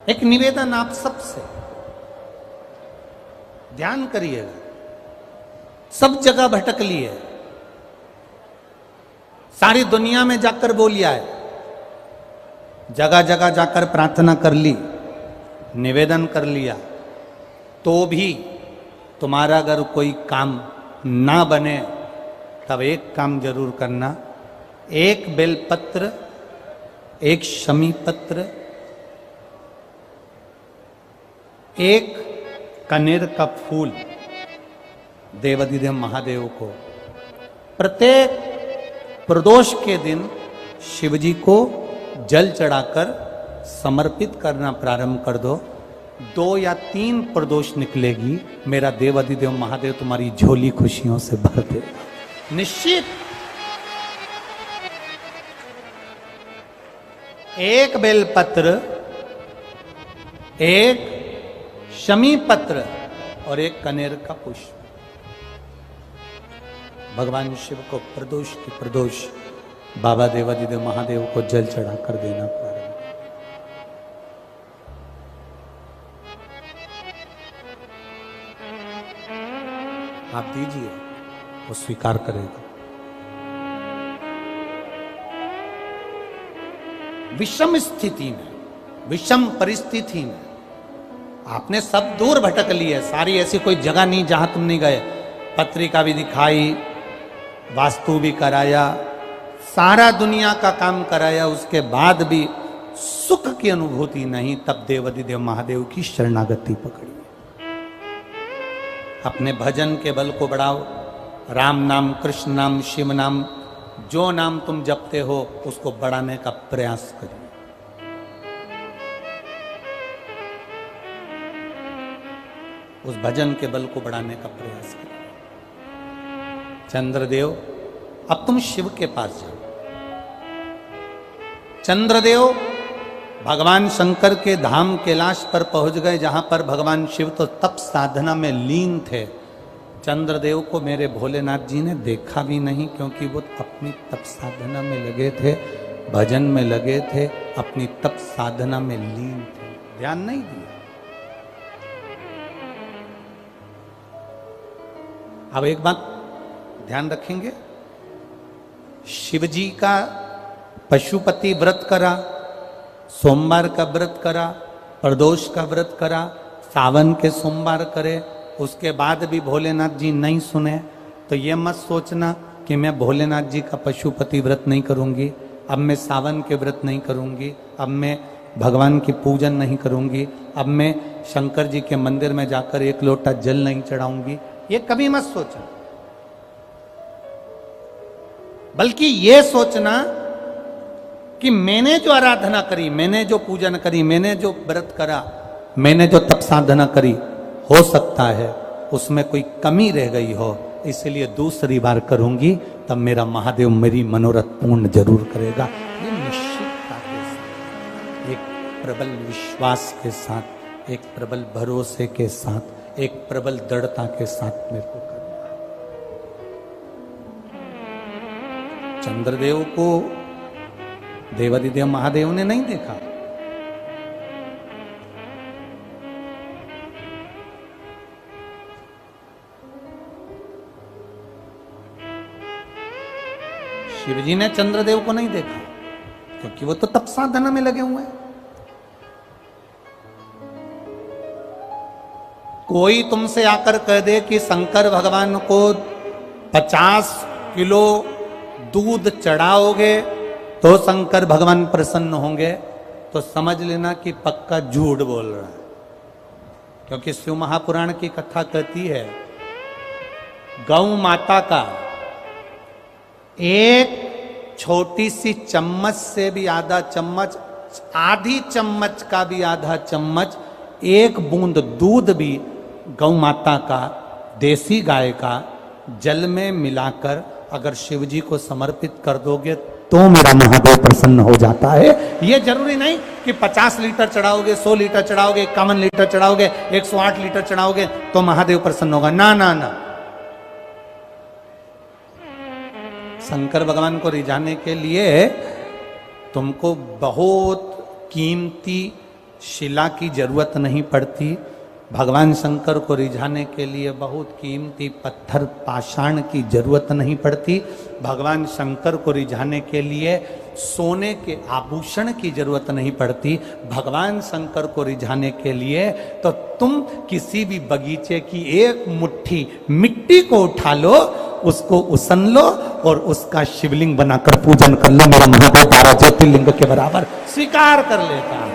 एक निवेदन आप सबसे, ध्यान करिएगा। सब जगह भटक लिए, सारी दुनिया में जाकर बोलिया है, जगह जगह जाकर प्रार्थना कर ली, निवेदन कर लिया, तो भी तुम्हारा अगर कोई काम ना बने, तब एक काम जरूर करना। एक बेलपत्र, एक शमी पत्र, एक कनेर का फूल देवाधिदेव महादेव को प्रत्येक प्रदोष के दिन शिवजी को जल चढ़ाकर समर्पित करना प्रारंभ कर दो। 2 या 3 प्रदोष निकलेगी, मेरा देवाधिदेव महादेव तुम्हारी झोली खुशियों से भर दे निश्चित। एक बेलपत्र, एक शमी पत्र और एक कनेर का पुष्प भगवान शिव को प्रदोष की प्रदोष बाबा देवाधिदेव महादेव को जल चढ़ाकर देना प्रारंभ। आप दीजिए, वो स्वीकार करेगा। विषम स्थिति में, विषम परिस्थिति में आपने सब दूर भटक ली है, सारी ऐसी कोई जगह नहीं जहां तुम नहीं गए। पत्रिका भी दिखाई, वास्तु भी कराया, सारा दुनिया का काम कराया, उसके बाद भी सुख की अनुभूति नहीं। तब देवाधिदेव महादेव की शरणागति पकड़ी। अपने भजन के बल को बढ़ाओ, राम नाम, कृष्ण नाम, शिव नाम, जो नाम तुम जपते हो उसको बढ़ाने का प्रयास करिए। उस भजन के बल को बढ़ाने का प्रयास करिए। चंद्रदेव, अब तुम शिव के पास जाओ। चंद्रदेव भगवान शंकर के धाम कैलाश पर पहुंच गए, जहां पर भगवान शिव तो तप साधना में लीन थे। चंद्रदेव को मेरे भोलेनाथ जी ने देखा भी नहीं, क्योंकि वो अपनी तप साधना में लगे थे, भजन में लगे थे, अपनी तप साधना में लीन थे, ध्यान नहीं दिया। अब एक बात ध्यान रखेंगे, शिवजी का पशुपति व्रत करा, सोमवार का व्रत करा, प्रदोष का व्रत करा, सावन के सोमवार करे, उसके बाद भी भोलेनाथ जी नहीं सुने, तो ये मत सोचना कि मैं भोलेनाथ जी का पशुपति व्रत नहीं करूंगी, अब मैं सावन के व्रत नहीं करूंगी, अब मैं भगवान की पूजन नहीं करूंगी, अब मैं शंकर जी के मंदिर में जाकर 1 लोटा जल नहीं चढ़ाऊंगी। ये कभी मत सोचना, बल्कि ये सोचना कि मैंने जो आराधना करी, मैंने जो पूजन करी, मैंने जो व्रत करा, मैंने जो तप साधना करी, हो सकता है उसमें कोई कमी रह गई हो, इसलिए दूसरी बार करूंगी, तब मेरा महादेव मेरी मनोरथ पूर्ण जरूर करेगा। ये निश्चितता के साथ, एक प्रबल विश्वास के साथ, एक प्रबल भरोसे के साथ, एक प्रबल दृढ़ता के साथ मेरे को करना। चंद्रदेव को देवाधिदेव महादेव ने नहीं देखा, शिवजी ने चंद्रदेव को नहीं देखा, क्योंकि वो तो तप साधना में लगे हुए हैं। कोई तुमसे आकर कह दे कि शंकर भगवान को 50 किलो दूध चढ़ाओगे तो शंकर भगवान प्रसन्न होंगे, तो समझ लेना कि पक्का झूठ बोल रहा है। क्योंकि शिव महापुराण की कथा कहती है, गौ माता का एक छोटी सी चम्मच से भी आधा चम्मच, आधी चम्मच का भी आधा चम्मच, 1 बूंद दूध भी गौ माता का, देसी गाय का जल में मिलाकर अगर शिव जी को समर्पित कर दोगे तो मेरा महादेव प्रसन्न हो जाता है। यह जरूरी नहीं कि 50 लीटर चढ़ाओगे, 100 लीटर चढ़ाओगे, 51 लीटर चढ़ाओगे, 108 लीटर चढ़ाओगे तो महादेव प्रसन्न होगा। ना ना ना, शंकर भगवान को रिझाने के लिए तुमको बहुत कीमती शिला की जरूरत नहीं पड़ती, भगवान शंकर को रिझाने के लिए बहुत कीमती पत्थर पाषाण की जरूरत नहीं पड़ती, भगवान शंकर को रिझाने के लिए सोने के आभूषण की जरूरत नहीं पड़ती, भगवान शंकर को रिझाने के लिए तो तुम किसी भी बगीचे की एक मुट्ठी मिट्टी को उठा लो, उसको उसन लो और उसका शिवलिंग बनाकर पूजन कर लो, मेरा महादेव 12 ज्योतिर्लिंग के बराबर स्वीकार कर लेता है।